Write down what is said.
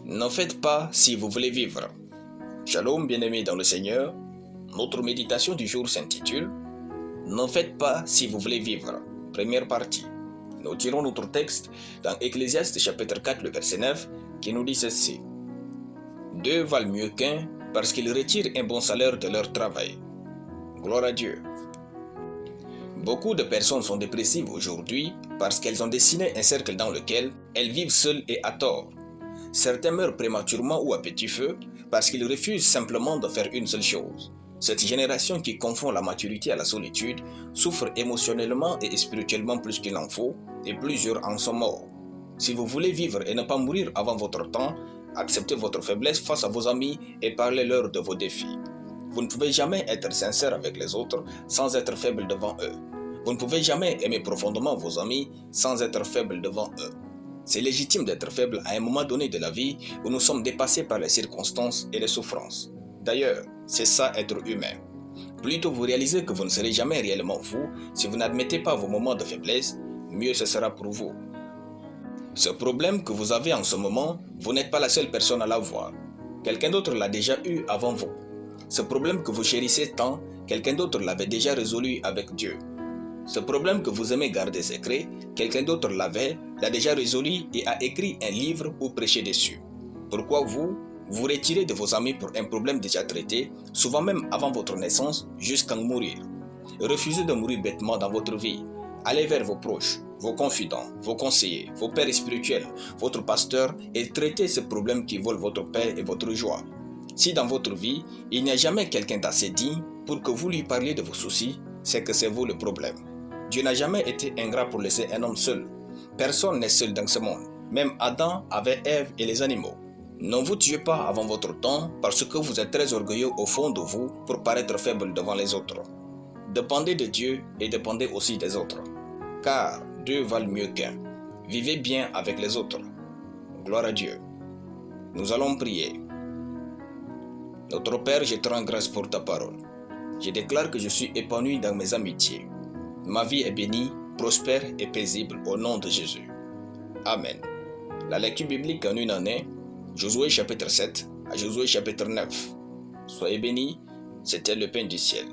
N'en faites pas si vous voulez vivre. Shalom, bien-aimés dans le Seigneur. Notre méditation du jour s'intitule N'en faites pas si vous voulez vivre. Première partie. Nous tirons notre texte dans Ecclésiaste chapitre 4, le verset 9, qui nous dit ceci. Deux valent mieux qu'un parce qu'ils retirent un bon salaire de leur travail. Gloire à Dieu. Beaucoup de personnes sont dépressives aujourd'hui parce qu'elles ont dessiné un cercle dans lequel elles vivent seules et à tort. Certains meurent prématurément ou à petit feu parce qu'ils refusent simplement de faire une seule chose. Cette génération qui confond la maturité à la solitude souffre émotionnellement et spirituellement plus qu'il n'en faut et plusieurs en sont morts. Si vous voulez vivre et ne pas mourir avant votre temps, acceptez votre faiblesse face à vos amis et parlez-leur de vos défis. Vous ne pouvez jamais être sincère avec les autres sans être faible devant eux. Vous ne pouvez jamais aimer profondément vos amis sans être faible devant eux. C'est légitime d'être faible à un moment donné de la vie où nous sommes dépassés par les circonstances et les souffrances. D'ailleurs, c'est ça être humain. Plus tôt vous réalisez que vous ne serez jamais réellement vous si vous n'admettez pas vos moments de faiblesse, mieux ce sera pour vous. Ce problème que vous avez en ce moment, vous n'êtes pas la seule personne à l'avoir. Quelqu'un d'autre l'a déjà eu avant vous. Ce problème que vous chérissez tant, quelqu'un d'autre l'avait déjà résolu avec Dieu. Ce problème que vous aimez garder secret, quelqu'un d'autre l'a déjà résolu et a écrit un livre ou prêché dessus. Pourquoi vous retirez de vos amis pour un problème déjà traité, souvent même avant votre naissance, jusqu'à mourir? Refusez de mourir bêtement dans votre vie. Allez vers vos proches, vos confidents, vos conseillers, vos pères spirituels, votre pasteur et traitez ce problème qui vole votre paix et votre joie. Si dans votre vie, il n'y a jamais quelqu'un d'assez digne pour que vous lui parliez de vos soucis, c'est que c'est vous le problème. Dieu n'a jamais été ingrat pour laisser un homme seul. Personne n'est seul dans ce monde. Même Adam avait Ève et les animaux. Ne vous tuez pas avant votre temps parce que vous êtes très orgueilleux au fond de vous pour paraître faible devant les autres. Dépendez de Dieu et dépendez aussi des autres. Car deux valent mieux qu'un. Vivez bien avec les autres. Gloire à Dieu. Nous allons prier. Notre Père, je te rends grâce pour ta parole. Je déclare que je suis épanoui dans mes amitiés. Ma vie est bénie, prospère et paisible au nom de Jésus. Amen. La lecture biblique en une année, Josué chapitre 7 à Josué chapitre 9. Soyez bénis, c'était le pain du ciel.